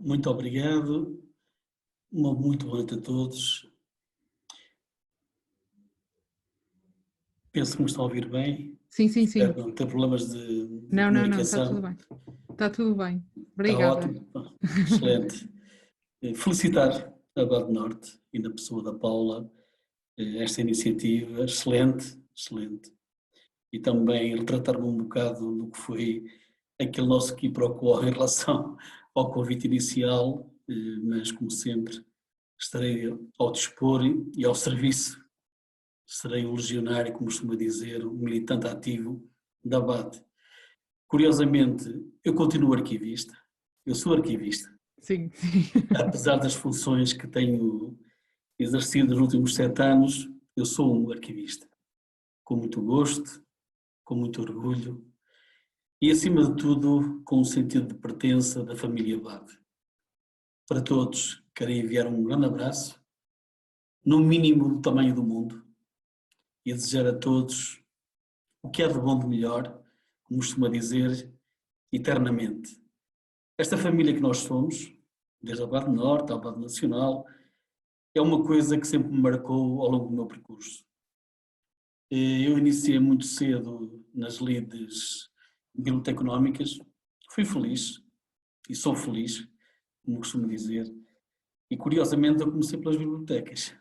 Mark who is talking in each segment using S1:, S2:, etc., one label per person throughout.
S1: Muito obrigado, uma muito boa noite a todos. Penso que me estão a ouvir bem.
S2: Sim, sim,
S1: Espero
S2: sim.
S1: não ter problemas de
S2: Não, está tudo
S1: comunicação.
S2: bem. Está tudo bem.
S1: Está
S2: Obrigada.
S1: ótimo, excelente. Felicitar a Bade Norte e na pessoa da Paula esta iniciativa, excelente, excelente. E também retratar-me um bocado do que foi aquele nosso quiproquo em relação ao convite inicial, mas como sempre estarei ao dispor e ao serviço. Serei um legionário, como costuma dizer, um militante ativo da BAT. Curiosamente, eu continuo arquivista, eu sou arquivista,
S2: Sim, sim.
S1: apesar das funções que tenho exercido nos últimos 7 anos, eu sou um arquivista, com muito gosto, com muito orgulho e, acima de tudo, com um sentido de pertença da família BAT. Para todos, quero enviar um grande abraço, no mínimo do tamanho do mundo, e desejar a todos o que há de bom de melhor, como costuma dizer, eternamente. Esta família que nós somos, desde a Bade Norte ao Bade Nacional, é uma coisa que sempre me marcou ao longo do meu percurso. Eu iniciei muito cedo nas lides biblioteconómicas, fui feliz, e sou feliz, como costumo dizer, e curiosamente eu comecei pelas bibliotecas.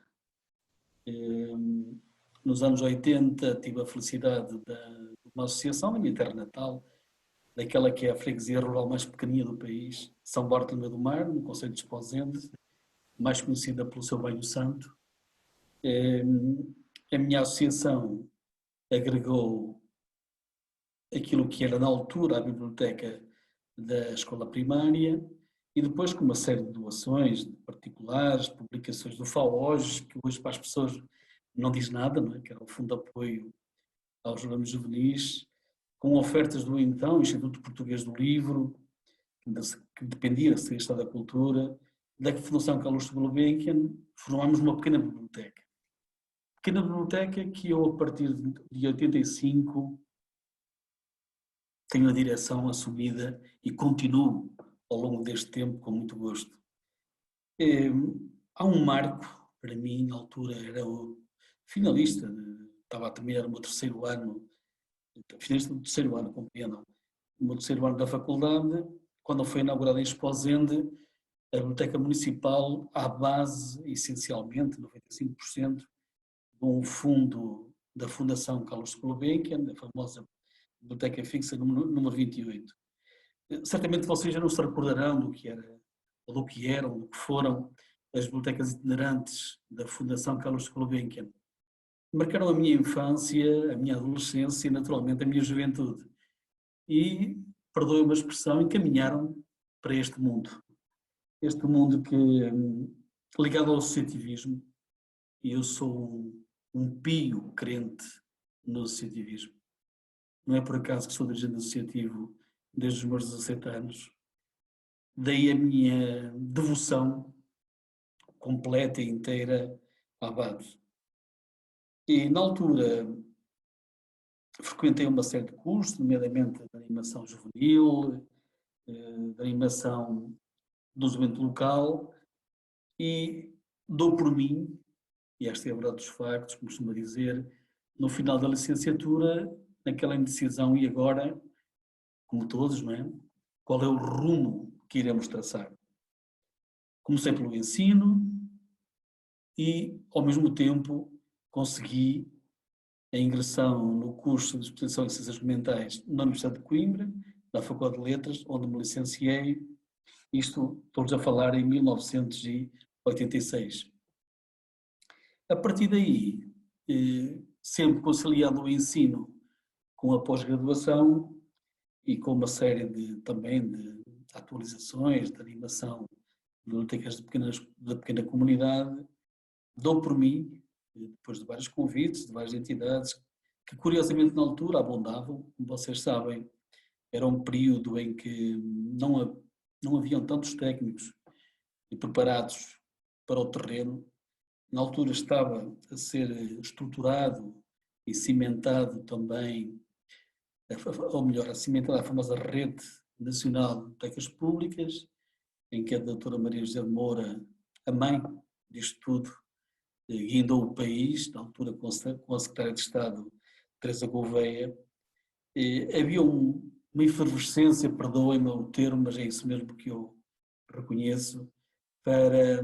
S1: Nos anos 80 tive a felicidade de uma associação da minha terra natal, daquela que é a freguesia rural mais pequenina do país, São Bartolomeu do Mar, no concelho de Esposende, mais conhecida pelo seu Banho Santo. A minha associação agregou aquilo que era na altura a biblioteca da escola primária e depois com uma série de doações de particulares, publicações do FAOJ, que hoje para as pessoas não diz nada, não é? Que era o Fundo de Apoio aos Jovens Juvenis, com ofertas do então Instituto Português do Livro, que dependia da Secretaria da Cultura, da Fundação Carlos Gulbenkian, formámos uma pequena biblioteca. Pequena biblioteca que eu, a partir de 85, tenho a direção assumida e continuo ao longo deste tempo com muito gosto. Há um marco, para mim, na altura era o finalista, estava a terminar o meu terceiro ano, finalista do terceiro ano, compreendam, o meu terceiro ano da faculdade, quando foi inaugurada em Esposende, a Biblioteca Municipal, à base, essencialmente, 95%, de um fundo da Fundação Carlos Gulbenkian, a famosa Biblioteca Fixa número 28. Certamente vocês já não se recordarão do que era, ou do que eram, do que foram as bibliotecas itinerantes da Fundação Carlos Gulbenkian. Marcaram a minha infância, a minha adolescência e, naturalmente, a minha juventude. E, perdoem-me a expressão, encaminharam para este mundo. Este mundo que, ligado ao associativismo, e eu sou um pio crente no associativismo. Não é por acaso que sou dirigente associativo desde os meus 17 anos. Daí a minha devoção completa e inteira à BAD. E na altura frequentei uma série de cursos, nomeadamente de animação juvenil, de animação do desenvolvimento local, e dou por mim, e esta é a verdade dos factos, como costuma dizer, no final da licenciatura, naquela indecisão e agora, como todos, não é? Qual é o rumo que iremos traçar? Comecei pelo ensino e, ao mesmo tempo, consegui a ingressão no curso de especialização em Ciências Mentais na Universidade de Coimbra, na Faculdade de Letras, onde me licenciei. Isto, estou-vos a falar em 1986. A partir daí, sempre conciliando o ensino com a pós-graduação e com uma série também de atualizações, de animação de bibliotecas da pequena comunidade, dou por mim, depois de vários convites, de várias entidades, que curiosamente na altura abundavam, como vocês sabem, era um período em que não haviam tantos técnicos e preparados para o terreno. Na altura estava a ser estruturado e cimentado também, ou melhor, a cimentada a famosa Rede Nacional de Bibliotecas Públicas, em que a doutora Maria José de Moura, a mãe disto tudo, guindou o país, na altura com a secretária de Estado, Teresa Gouveia. Havia uma efervescência, perdoem-me o termo, mas é isso mesmo que eu reconheço, para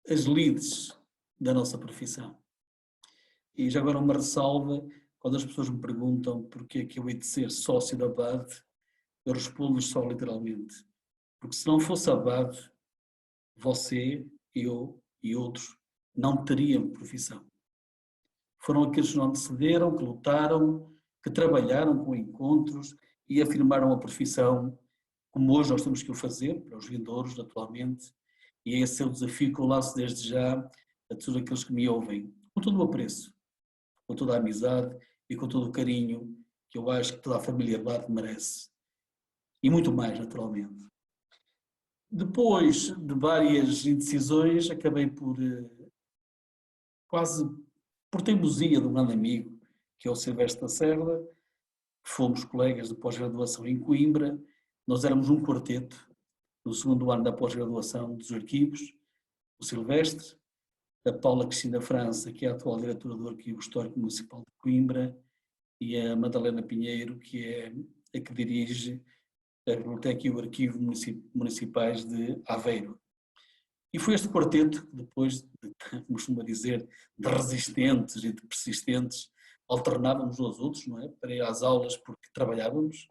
S1: as lides da nossa profissão. E já agora uma ressalva, quando as pessoas me perguntam porque é que eu hei de ser sócio da BAD, eu respondo-lhes só literalmente. Porque se não fosse a BAD, você, eu e outros não teriam profissão. Foram aqueles que não antecederam, que lutaram, que trabalharam com encontros e afirmaram a profissão como hoje nós temos que o fazer, para os vindouros, atualmente, e é esse é o desafio que eu laço desde já a todos aqueles que me ouvem, com todo o apreço, com toda a amizade e com todo o carinho que eu acho que toda a família BAD merece. E muito mais, naturalmente. Depois de várias indecisões, acabei por, quase por teimosia de um grande amigo, que é o Silvestre da Cerda, fomos colegas de pós-graduação em Coimbra, nós éramos um quarteto, no segundo ano da pós-graduação dos arquivos, o Silvestre, a Paula Cristina França, que é a atual diretora do Arquivo Histórico Municipal de Coimbra, e a Madalena Pinheiro, que é a que dirige a Biblioteca e o Arquivo Municipais de Aveiro. E foi este quarteto que depois, como costuma dizer, de resistentes e de persistentes, alternávamos uns aos outros, não é? Para ir às aulas porque trabalhávamos.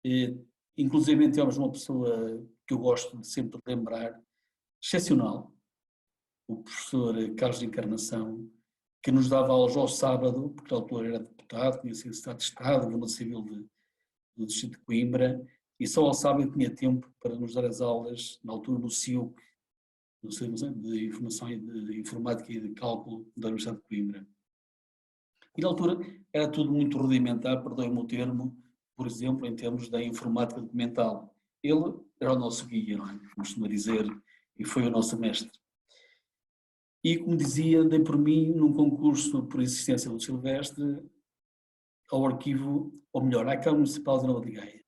S1: E, inclusive tínhamos uma pessoa que eu gosto de sempre lembrar, excepcional, o professor Carlos de Encarnação, que nos dava aulas ao sábado, porque na altura era deputado, tinha sido Estado de Estado, Governador Civil do Distrito de Coimbra, e só ao sábado tinha tempo para nos dar as aulas, na altura no CIUC, no Centro de Informação de Informática e de Cálculo da Universidade de Coimbra. E na altura era tudo muito rudimentar, perdoe-me o termo, por exemplo, em termos da informática documental. Ele era o nosso guia, não é? Costuma dizer, e foi o nosso mestre. E, como dizia, dei por mim num concurso por insistência do Silvestre ao arquivo, ou melhor, à Câmara Municipal de Nova de Gaia.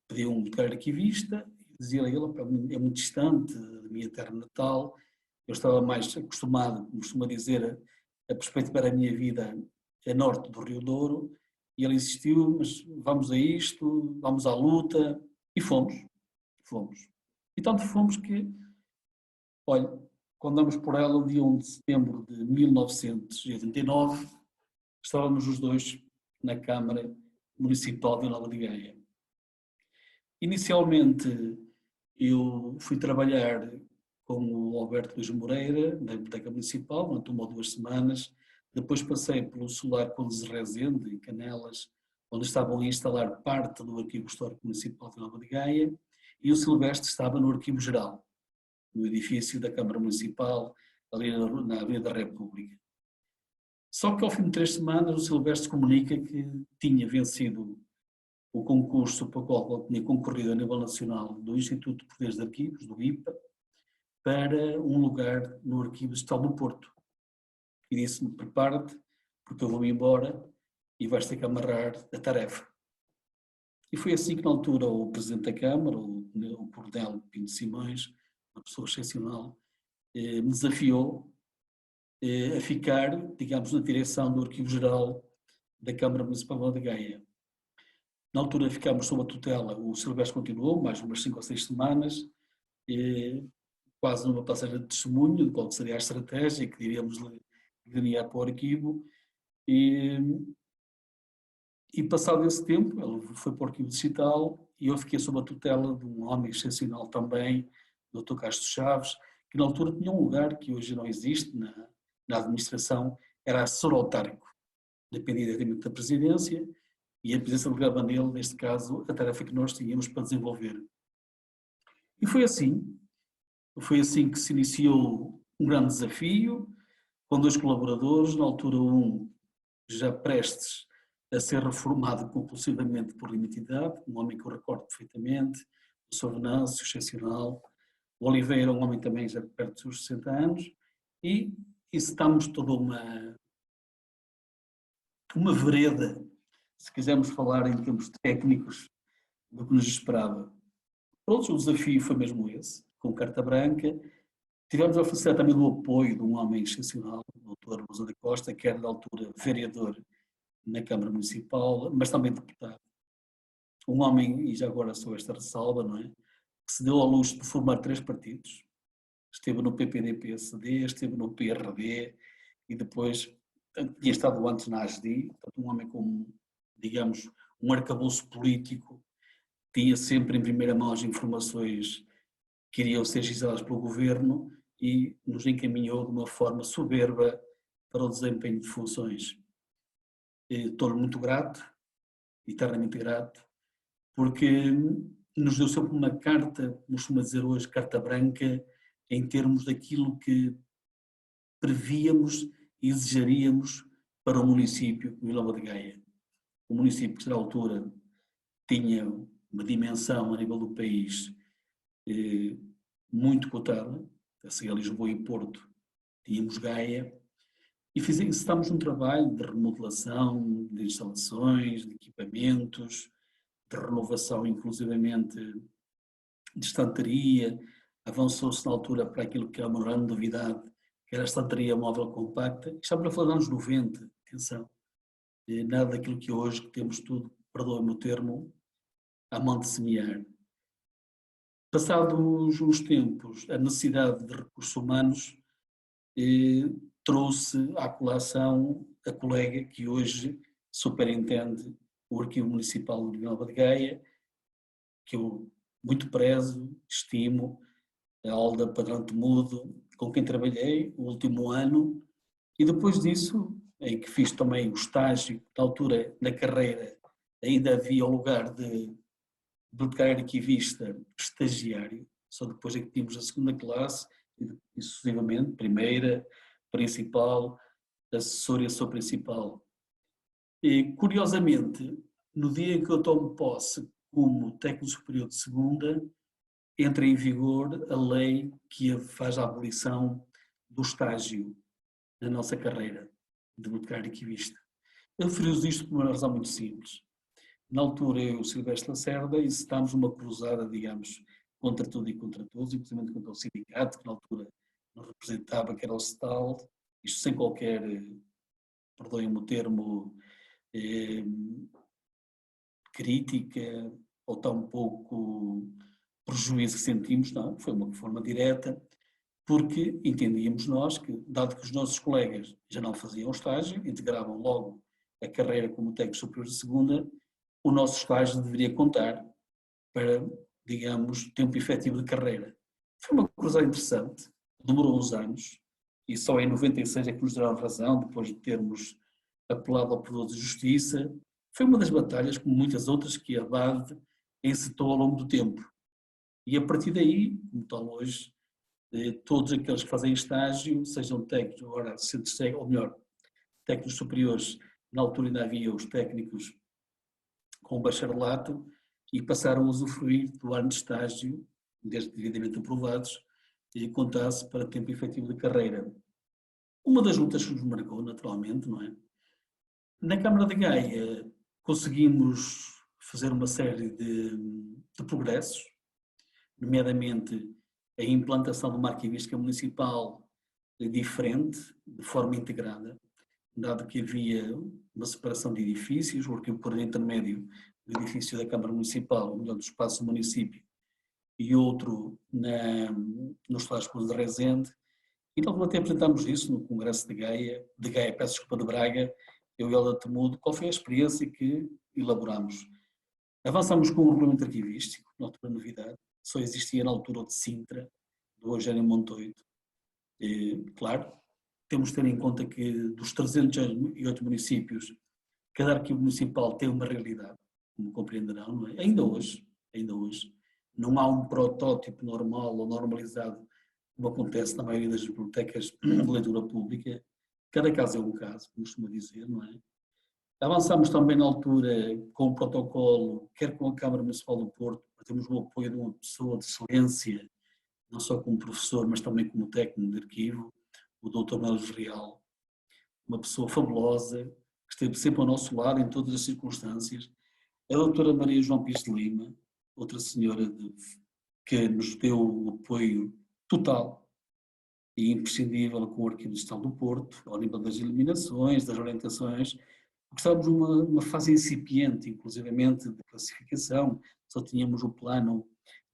S1: Pediu um declarado arquivista, e dizia a ele, é muito distante da minha terra natal, eu estava mais acostumado, como costuma dizer, a perspectivar a minha vida a norte do Rio Douro, e ele insistiu, mas vamos a isto, vamos à luta, e fomos. E tanto fomos que, olha, quando damos por ela, o dia 1 de setembro de 1989, estávamos os dois na Câmara Municipal de Nova de Gaia. Inicialmente, eu fui trabalhar com o Alberto Luís Moreira, da Biblioteca Municipal, durante 1 ou 2 semanas. Depois passei pelo Solar Condes de Rezende, em Canelas, onde estavam a instalar parte do Arquivo Histórico Municipal de Nova de Gaia, e o Silvestre estava no Arquivo Geral, no edifício da Câmara Municipal, ali na Avenida da República. Só que ao fim de 3 semanas o Silvestre comunica que tinha vencido o concurso para o qual tinha concorrido a nível nacional do Instituto Português de Arquivos, do IPA, para um lugar no Arquivo Estatal do Porto. E disse-me, prepara-te, porque eu vou-me embora e vais ter que amarrar a tarefa. E foi assim que na altura o Presidente da Câmara, o Coronel Pinto Simões, uma pessoa excepcional, me desafiou a ficar, digamos, na direção do Arquivo Geral da Câmara Municipal de Gaia. Na altura ficámos sob a tutela, o Silvestre continuou, mais umas 5 ou 6 semanas, quase numa passagem de testemunho de qual seria a estratégia que iríamos delinear para o arquivo, e passado esse tempo, ele foi para o arquivo digital e eu fiquei sob a tutela de um homem excepcional também, o Dr. Castro Chaves, que na altura tinha um lugar que hoje não existe na administração, era assessor autárquico, dependia diretamente da presidência, e a presidência delegava nele, neste caso, a tarefa que nós tínhamos para desenvolver. E foi assim que se iniciou um grande desafio, com 2 colaboradores, na altura um já prestes a ser reformado compulsivamente por limite de idade, um homem que eu recordo perfeitamente, o Sr. Venâncio, excepcional, o Oliveira, um homem também já perto dos 60 anos, e estamos toda uma vereda, se quisermos falar em termos técnicos, do que nos esperava. Pronto, o desafio foi mesmo esse, com carta branca. Tivemos a felicidade também do apoio de um homem excepcional, o Dr. Rosa da Costa, que era na altura vereador na Câmara Municipal, mas também deputado. Um homem, e já agora sou esta ressalva, não é? Que se deu ao luxo de formar 3 partidos. Esteve no PPD-PSD, esteve no PRD e depois tinha estado antes na ASDI, portanto, um homem com, digamos, um arcabouço político, tinha sempre em primeira mão as informações que iriam ser registradas pelo governo e nos encaminhou de uma forma soberba para o desempenho de funções. Estou-lhe muito grato, eternamente grato, porque nos deu sempre uma carta, como costuma dizer hoje, carta branca, em termos daquilo que prevíamos e desejaríamos para o município de Vila Nova de Gaia. O município que, na altura, tinha uma dimensão a nível do país muito cotada, a seguir Lisboa e Porto, tínhamos Gaia, e estamos num trabalho de remodelação, de instalações, de equipamentos, de renovação, inclusivamente, de estanteria. Avançou-se na altura para aquilo que é uma grande novidade, que era a estanteria móvel compacta. Estamos a falar dos anos 90, atenção. Nada daquilo que hoje que temos tudo, perdoe-me o termo, à mão de semear. Passados os tempos, a necessidade de recursos humanos trouxe à colação a colega que hoje superintende o Arquivo Municipal de Vila Nova de Gaia, que eu muito prezo, estimo, a Alda Padrão Temudo, com quem trabalhei o último ano, e depois disso, em que fiz também o estágio, na altura, na carreira, ainda havia o lugar de bibliotecário arquivista estagiário, só depois é que tínhamos a segunda classe, e sucessivamente, primeira, principal, assessor e assessor principal. E, curiosamente, no dia em que eu tomo posse como técnico superior de segunda, entra em vigor a lei que faz a abolição do estágio na nossa carreira de bibliotecário arquivista. Eu referi isto por uma razão muito simples. Na altura, eu e o Silvestre Lacerda incitámos uma cruzada, digamos, contra tudo e contra todos, inclusive contra o sindicato, que na altura nos representava, que era o CETAL, isto sem qualquer, perdoem-me o termo, crítica ou tão pouco prejuízo que sentimos, não, foi uma forma direta, porque entendíamos nós que, dado que os nossos colegas já não faziam estágio, integravam logo a carreira como técnico superior de segunda, o nosso estágio deveria contar para, digamos, tempo efetivo de carreira. Foi uma coisa interessante, demorou uns anos, e só em 96 é que nos deram razão, depois de termos apelado ao Poder de Justiça. Foi uma das batalhas, como muitas outras, que a BAD encetou ao longo do tempo. E a partir daí, como tal hoje, todos aqueles que fazem estágio, sejam técnicos, agora, ou melhor, técnicos superiores, na altura ainda havia os técnicos com bacharelato, e passaram a usufruir do ano de estágio, desde devidamente aprovados, e contasse para tempo efetivo de carreira. Uma das lutas que nos marcou, naturalmente, não é? Na Câmara de Gaia conseguimos fazer uma série de progressos, nomeadamente a implantação de uma arquivística municipal diferente, de forma integrada, dado que havia uma separação de edifícios, o arquivo por intermédio do edifício da Câmara Municipal, ou melhor, do espaço do município, e outro no Espaço de Rezende. Então, até apresentámos isso no Congresso de Gaia, peço desculpa, de Braga, eu e Alda Temudo, qual foi a experiência que elaboramos. Avançamos com o regulamento arquivístico, na altura novidade, só existia na altura o de Sintra, do Eugênio Montoito. Claro, temos de ter em conta que dos 308 municípios, cada arquivo municipal tem uma realidade, como compreenderão, não é? Ainda hoje, não há um protótipo normal ou normalizado, como acontece na maioria das bibliotecas de leitura pública. Cada caso é um caso, como costuma dizer, não é? Avançamos também na altura com o protocolo, quer com a Câmara Municipal do Porto, para termos o apoio de uma pessoa de excelência, não só como professor, mas também como técnico de arquivo, o Dr. Melos Real, uma pessoa fabulosa, que esteve sempre ao nosso lado em todas as circunstâncias. A doutora Maria João Pires de Lima, outra senhora de que nos deu o apoio total e imprescindível com o Arquivo Distrital do Porto, ao nível das iluminações, das orientações, porque estávamos numa fase incipiente, inclusivamente de classificação, só tínhamos o plano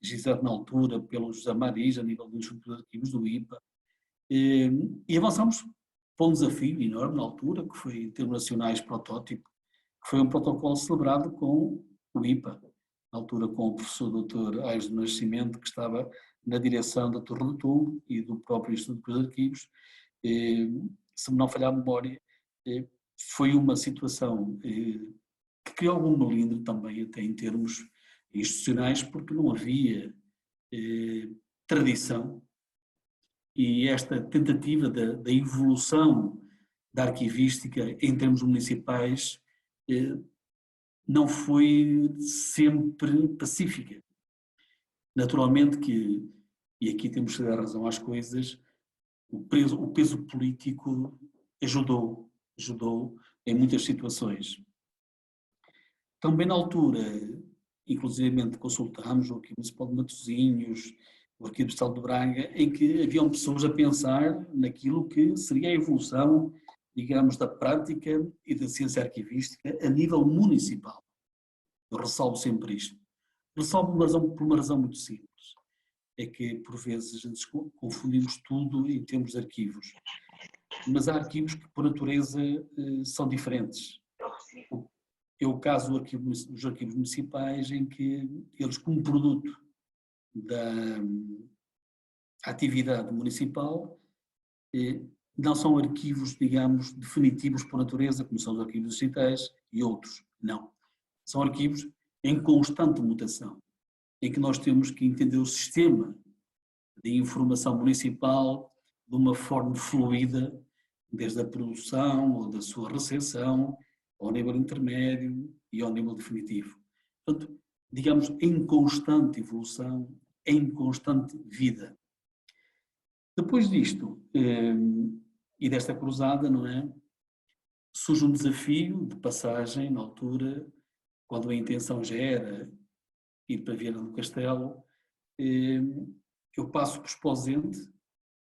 S1: registrado na altura pelo José Maris, a nível do Instituto de Arquivos do IPA, e avançámos para um desafio enorme na altura, que foi, em termos nacionais, protótipo, que foi um protocolo celebrado com o IPA, na altura com o professor Dr. Aires do Nascimento, que estava na direção da Torre do Tombo e do próprio Instituto dos Arquivos. Se me não falhar a memória, foi uma situação que criou algum melindre também, até em termos institucionais, porque não havia tradição, e esta tentativa da evolução da arquivística em termos municipais não foi sempre pacífica. Naturalmente que, e aqui temos que dar razão às coisas, o peso político ajudou em muitas situações. Também na altura, inclusivamente consultámos o Arquivo Municipal de Matosinhos, o Arquivo Distrital de Braga, em que haviam pessoas a pensar naquilo que seria a evolução, digamos, da prática e da ciência arquivística a nível municipal. Eu ressalvo sempre isto. Ressalvo por uma razão muito simples. É que, por vezes, a gente confundimos tudo em termos de arquivos. Mas há arquivos que, por natureza, são diferentes. É o caso dos arquivos municipais, em que eles, como produto da atividade municipal, não são arquivos, digamos, definitivos por natureza, como são os arquivos distritais e outros. Não. São arquivos em constante mutação, em que nós temos que entender o sistema de informação municipal de uma forma fluida, desde a produção ou da sua recepção, ao nível intermédio e ao nível definitivo. Portanto, digamos, em constante evolução, em constante vida. Depois disto, e desta cruzada, não é? Surge um desafio de passagem, na altura, quando a intenção já era ir para Viana do Castelo. Eu passo por Esposende,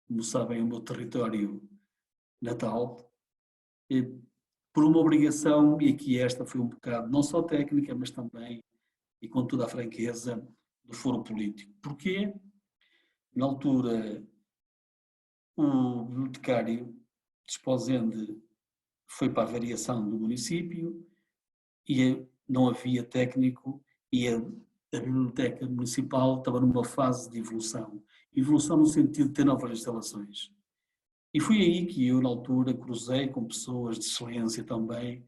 S1: como sabem, o meu território natal, por uma obrigação, e aqui esta foi um bocado não só técnica, mas também, e com toda a franqueza, do foro político. Porquê? Na altura, o bibliotecário de Esposende foi para a variação do município e não havia técnico, e a biblioteca municipal estava numa fase de evolução. Evolução no sentido de ter novas instalações. E foi aí que eu, na altura, cruzei com pessoas de excelência também,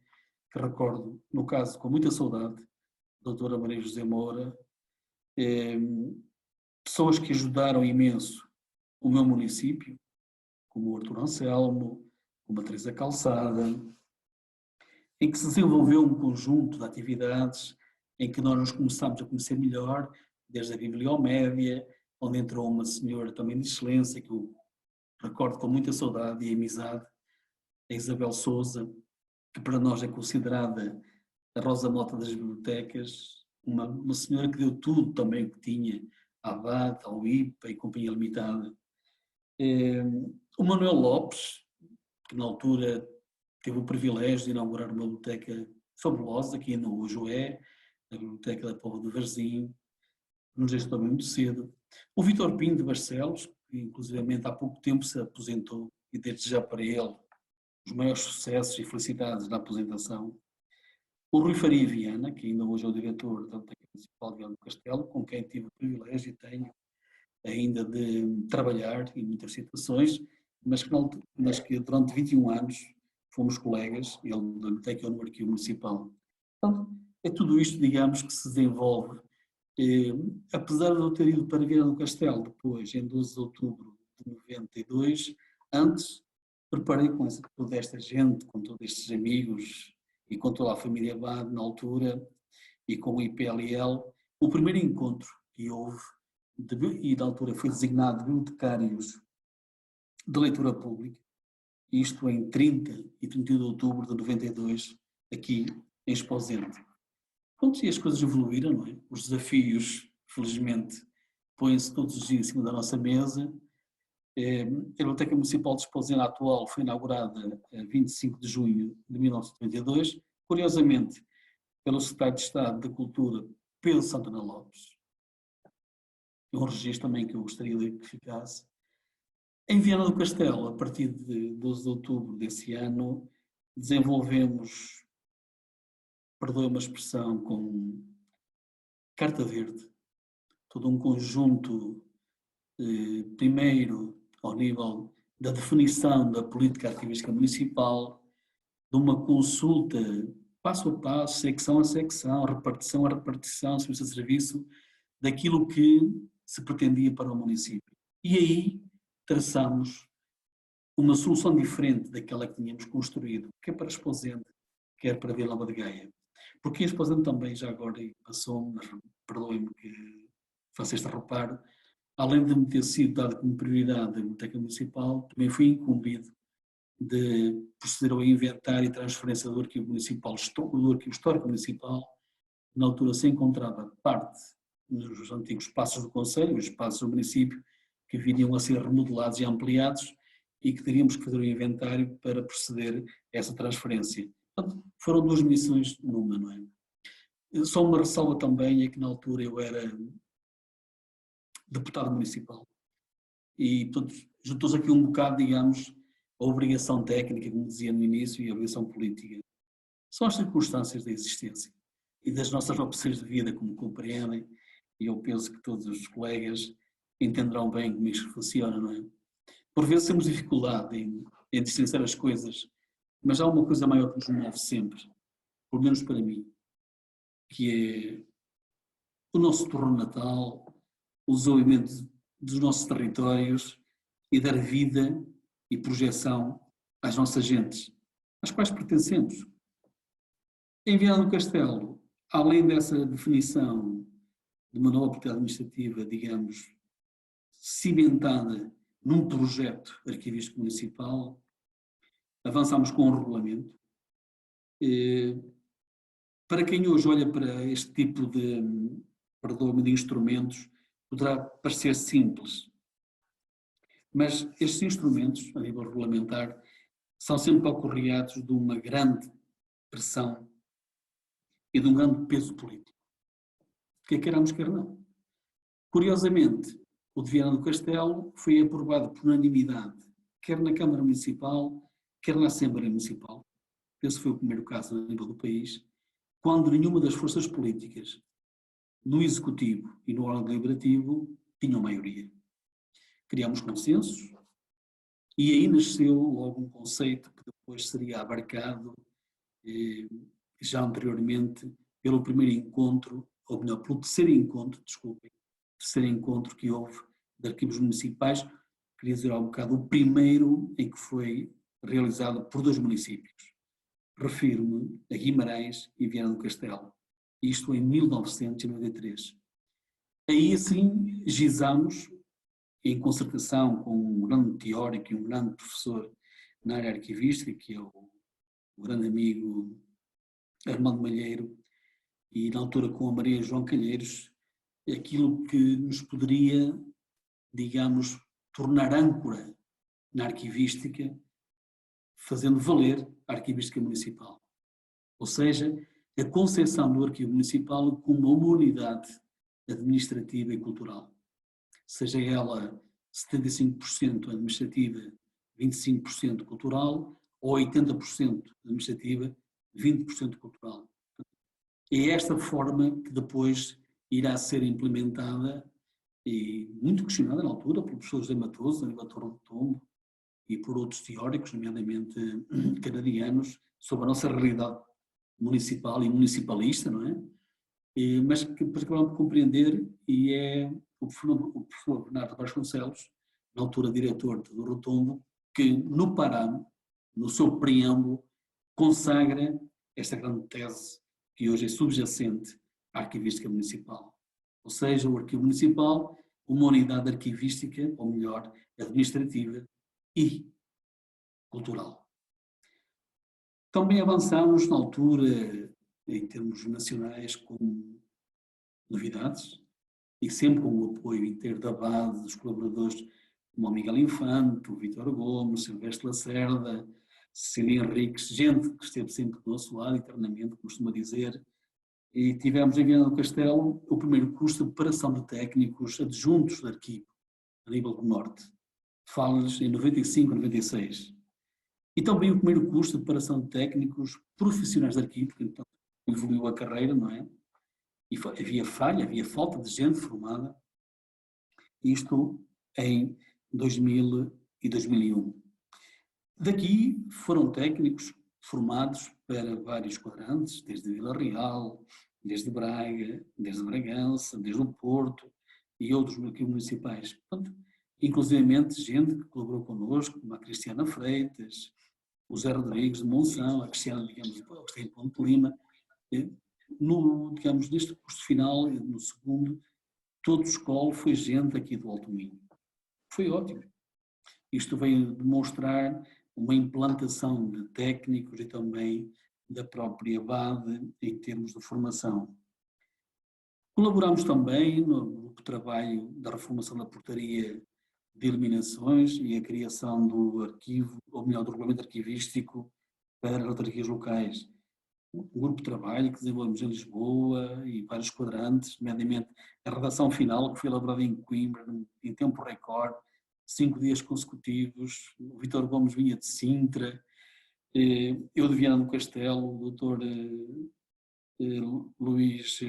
S1: que recordo, no caso, com muita saudade, a doutora Maria José Moura, pessoas que ajudaram imenso o meu município, como o Artur Anselmo, como a Teresa Calçada, em que se desenvolveu um conjunto de atividades em que nós nos começámos a conhecer melhor, desde a bibliomédia, onde entrou uma senhora também de excelência, que eu recordo com muita saudade e amizade, a Isabel Souza, que para nós é considerada a Rosa Mota das bibliotecas, uma senhora que deu tudo também que tinha à ABAD, ao IPA e Companhia Limitada. O Manuel Lopes, que na altura teve o privilégio de inaugurar uma biblioteca fabulosa, que ainda hoje é, a Biblioteca da Póvoa do Varzim, que nos deixou também muito cedo. O Vítor Pinho de Barcelos, que inclusivamente há pouco tempo se aposentou, e desde já para ele os maiores sucessos e felicidades na aposentação. O Rui Faria Viana, que ainda hoje é o diretor da Biblioteca Municipal de Viana do Castelo, com quem tive o privilégio e tenho ainda de trabalhar em muitas situações, mas que durante 21 anos fomos colegas, ele da Biblioteca e eu no Arquivo Municipal. Portanto, é tudo isto, digamos, que se desenvolve. Apesar de eu ter ido para Viana do Castelo depois, em 12 de outubro de 92, antes preparei com toda esta gente, com todos estes amigos e com toda a família Abad na altura e com o IPLL, o primeiro encontro que houve, e na altura foi designado bibliotecários de leitura pública, isto em 30 e 31 de outubro de 92, aqui em Esposende. Pronto, e as coisas evoluíram, não é? Os desafios, felizmente, põem-se todos os dias em cima da nossa mesa. A Biblioteca Municipal de Esposena atual foi inaugurada a 25 de junho de 1992, curiosamente, pelo Secretário de Estado da Cultura, Pedro Santana Lopes. É um registro também que eu gostaria de que ficasse. Em Viana do Castelo, a partir de 12 de outubro desse ano, desenvolvemos, perdoe uma expressão, com carta verde, todo um conjunto, primeiro, ao nível da definição da política arquivística municipal, de uma consulta passo a passo, secção a secção, repartição a repartição, serviço a serviço, daquilo que se pretendia para o município. E aí traçamos uma solução diferente daquela que tínhamos construído, quer para Esposende, quer para Vila Nova de Gaia. Porque em Esposende também, já agora passou-me, mas perdoem-me que faça este reparo, além de me ter sido dado como prioridade a Biblioteca Municipal, também fui incumbido de proceder ao inventário e transferência do Arquivo Municipal, do Arquivo Histórico Municipal. Na altura se encontrava parte nos antigos espaços do Conselho, os espaços do município, que viriam a ser remodelados e ampliados e que teríamos que fazer o inventário para proceder a essa transferência. Portanto, foram duas missões numa, não é? Só uma ressalva também é que na altura eu era deputado municipal e, portanto, juntou-se aqui um bocado, digamos, a obrigação técnica, como dizia no início, e a obrigação política. São as circunstâncias da existência e das nossas opções de vida, como compreendem, e eu penso que todos os colegas entenderão bem como isto funciona, não é? Por vezes temos dificuldade em distanciar as coisas, mas há uma coisa maior que nos move sempre, pelo menos para mim, que é o nosso terreno natal, o desenvolvimento dos nossos territórios e dar vida e projeção às nossas gentes, às quais pertencemos. Em Viana do Castelo, além dessa definição de uma nova política administrativa, digamos, cimentada num projeto arquivístico municipal, avançámos com um regulamento. Para quem hoje olha para este tipo de instrumentos, poderá parecer simples, mas estes instrumentos, a nível regulamentar, são sempre acorreados de uma grande pressão e de um grande peso político. Quer queiramos, quer não. Curiosamente, o de Viana do Castelo foi aprovado por unanimidade, quer na Câmara Municipal, quer na Assembleia Municipal. Esse foi o primeiro caso a nível do país, quando nenhuma das forças políticas, no Executivo e no órgão deliberativo, tinham maioria. Criámos consensos e aí nasceu logo um conceito que depois seria abarcado já anteriormente pelo primeiro encontro, ou melhor, pelo terceiro encontro, desculpem, terceiro encontro que houve de arquivos municipais, queria dizer há um bocado, o primeiro em que foi realizado por dois municípios. Refiro-me a Guimarães e Viana do Castelo, isto em 1993. Aí assim gizamos, em concertação com um grande teórico e um grande professor na área arquivística, que é o grande amigo Armando Malheiro, e na altura com a Maria João Calheiros, aquilo que nos poderia, digamos, tornar âncora na arquivística, fazendo valer a arquivística municipal. Ou seja, a concepção do arquivo municipal como uma unidade administrativa e cultural. Seja ela 75% administrativa, 25% cultural, ou 80% administrativa, 20% cultural. É esta forma que depois irá ser implementada e muito questionada na altura por professores de Matoso, Aníbal Torre do Tombo, e por outros teóricos, nomeadamente canadianos, sobre a nossa realidade municipal e municipalista, não é? Mas que depois acabamos por compreender, e é o professor Bernardo Vasconcelos, na altura diretor do Rotondo, que no parâmetro, no seu preâmbulo, consagra esta grande tese que hoje é subjacente à arquivística municipal. Ou seja, o arquivo municipal, uma unidade arquivística, ou melhor, administrativa e cultural. Também avançamos na altura, em termos nacionais, com novidades. e sempre com o apoio inteiro da base, dos colaboradores como o Miguel Infante, o Vítor Gomes, Silvestre Lacerda, Cecília Henriques, gente que esteve sempre do nosso lado, eternamente, costuma dizer. E tivemos em Viana do Castelo o primeiro curso de preparação de técnicos adjuntos de arquivo, a nível do Norte. Falo-lhes em 95, 96. E também o primeiro curso de preparação de técnicos profissionais de arquivo, porque então evoluiu a carreira, não é? E havia falha, havia falta de gente formada. Isto em 2000 e 2001. Daqui foram técnicos formados para vários quadrantes, desde Vila Real, desde Braga, desde Bragança, desde o Porto e outros municipais. Portanto, inclusivamente gente que colaborou connosco, como a Cristiana Freitas, o Zé Rodrigues de Monção, a Cristiana, digamos, que em Ponte Lima. Digamos, neste curso final, no segundo, todo o escola foi gente aqui do Alto Minho. Foi ótimo. Isto veio demonstrar uma implantação de técnicos e também da própria BAD em termos de formação. Colaboramos também no grupo de trabalho da reformação da portaria de eliminações e a criação do arquivo, ou melhor, do regulamento arquivístico para as autarquias locais. Um grupo de trabalho que desenvolvemos em Lisboa e vários quadrantes, nomeadamente a redação final, que foi elaborada em Coimbra, em tempo recorde, 5 dias consecutivos. O Vítor Gomes vinha de Sintra, eu de Viana do Castelo, o doutor Luís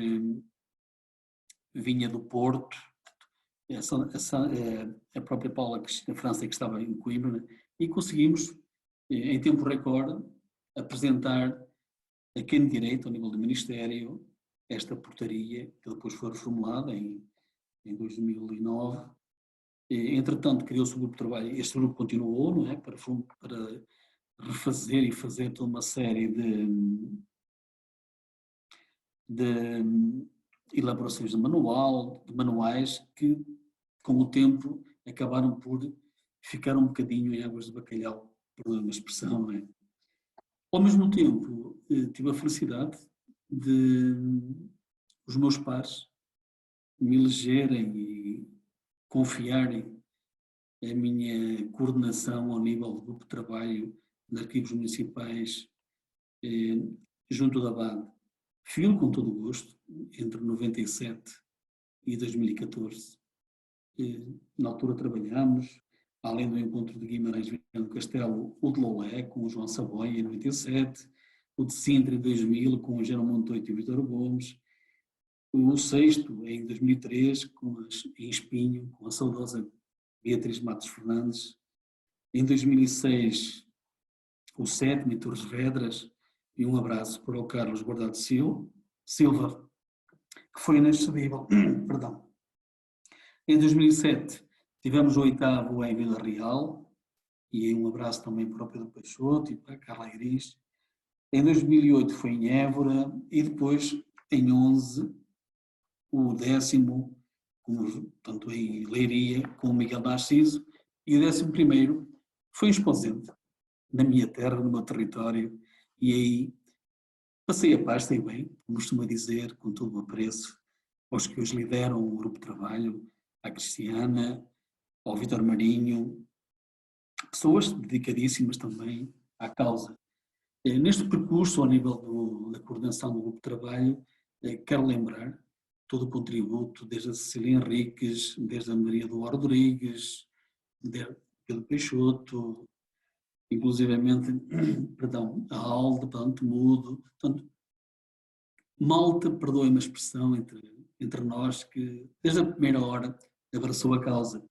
S1: vinha do Porto, a própria Paula Cristina França que estava em Coimbra, né? E conseguimos, em tempo recorde, apresentar a quem de direito, ao nível do Ministério, esta portaria, que depois foi reformulada em 2009. Entretanto, criou-se um grupo de trabalho, este grupo continuou, não é? Para refazer e fazer toda uma série de elaborações de manuais que, com o tempo, acabaram por ficar um bocadinho em águas de bacalhau, por uma expressão, não é? Ao mesmo tempo, tive a felicidade de os meus pares me elegerem e confiarem a minha coordenação ao nível do grupo de trabalho de arquivos municipais junto da BAD. Filo com todo o gosto, entre 97 e 2014. Na altura trabalhámos, além do encontro de Guimarães no Castelo, o de Lolé com o João Saboia em 97, o de Sintra em 2000 com o Geraldo Montoito e o Vítor Gomes, o sexto em 2003 em Espinho, com a saudosa Beatriz Matos Fernandes, em 2006 o sétimo em Torres Vedras, e um abraço para o Carlos Guardado Silva, que foi inexcedível. Perdão. Em 2007 tivemos o oitavo em Vila Real, e um abraço também para o Pedro Peixoto e para a Carla Iris. Em 2008 foi em Évora, e depois, em 11, o décimo, tanto em Leiria, com o Miguel Narciso, e o 11º foi em Esposende, na minha terra, no meu território, e aí passei a pasta e bem, como costumo dizer, com todo o apreço, aos que hoje lideram o grupo de trabalho, à Cristiana, ao Vítor Marinho, pessoas dedicadíssimas também à causa. Neste percurso, ao nível da coordenação do grupo de trabalho, quero lembrar todo o contributo, desde a Cecília Henriques, desde a Maria do Rodrigues, desde Pedro Peixoto, inclusivamente, perdão, a Alde, portanto, Mudo, portanto, malta, perdoem-me a expressão entre nós, que desde a primeira hora abraçou a causa.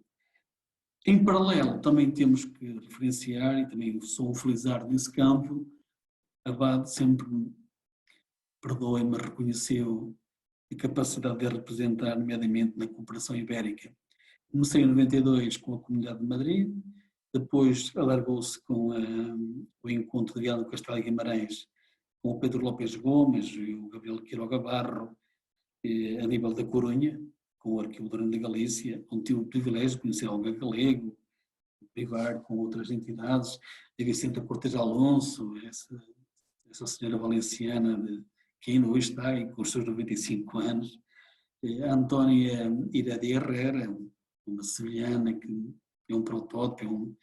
S1: Em paralelo, também temos que referenciar, e também sou um felizardo nesse campo, a BAD sempre, perdoem-me, reconheceu a capacidade de representar, nomeadamente na cooperação ibérica. Comecei em 92 com a Comunidade de Madrid, depois alargou-se com o encontro de Viana do Castelo e Guimarães com o Pedro Lopes Gomes e o Gabriel Quiroga Barro, a nível da Corunha, com o Arquivo Durante da Galícia, onde tive o privilégio de conhecer Olga Galego, privar com outras entidades, a Vicenta Cortes Alonso, essa senhora valenciana que ainda hoje está aí com os seus 95 anos, A Antónia Iradi Herrera, uma sevilhana que é um protótipo,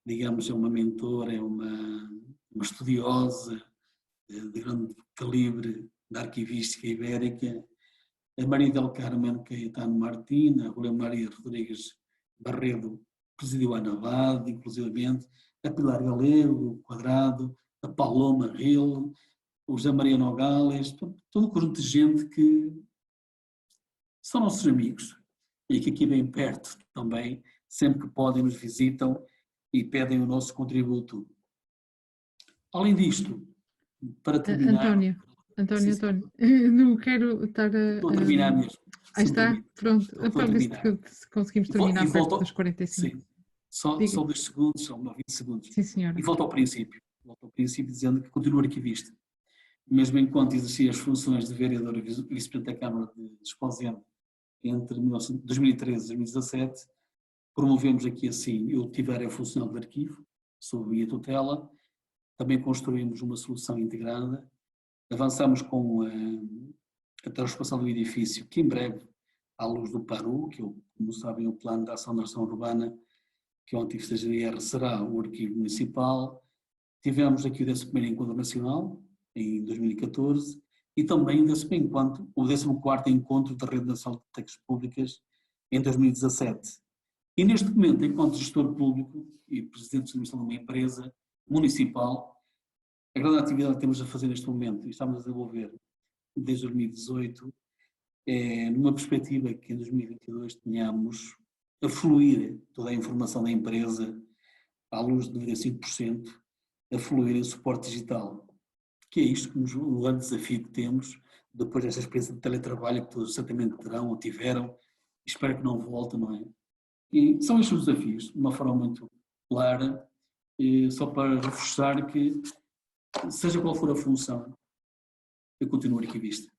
S1: digamos, é uma mentora, é uma estudiosa de grande calibre da arquivística ibérica. A Maria del Carmen Caetano Martín, a Julia Maria Rodrigues Barredo presidiu a ANAVAD, inclusivamente, a Pilar Galego, Quadrado, a Paloma Hill, o José Maria Nogales, todo um conjunto de gente que são nossos amigos e que aqui bem perto também, sempre que podem, nos visitam e pedem o nosso contributo. Além disto, para terminar...
S2: António, não quero estar a...
S1: Estou a terminar mesmo.
S2: Aí está, pronto.
S1: Estou a
S2: Para ver
S1: terminar.
S2: se conseguimos terminar perto dos 45.
S1: Sim, só 2 segundos, só 20 segundos.
S2: Sim, senhora.
S1: E volto ao princípio. Volto ao princípio dizendo que continuo arquivista. Mesmo enquanto exercia as funções de vereador e vice-presidente da Câmara de Esposende entre 2013 e 2017, promovemos aqui assim, eu tive área funcional de arquivo, sob a minha tutela, também construímos uma solução integrada, avançamos com a transformação do edifício, que em breve, à luz do PARU, que como sabem, o Plano de Ação da Ação Urbana, que é o antigo CGR, será o arquivo municipal. Tivemos aqui o 11º Encontro Nacional, em 2014, e também o 14º Encontro da Rede Nacional de Bibliotecas Públicas, em 2017. E neste momento, enquanto gestor público e presidente de administração de uma empresa municipal, a grande atividade que temos a fazer neste momento, e estamos a desenvolver desde 2018, é numa perspectiva que em 2022 tenhamos a fluir toda a informação da empresa, à luz de 95%, a fluir em suporte digital. Que é isto, o grande desafio que temos, depois desta experiência de teletrabalho que todos certamente terão ou tiveram, espero que não volte, não é? E são estes os desafios, de uma forma muito clara, só para reforçar que, seja qual for a função, eu continuo arquivista.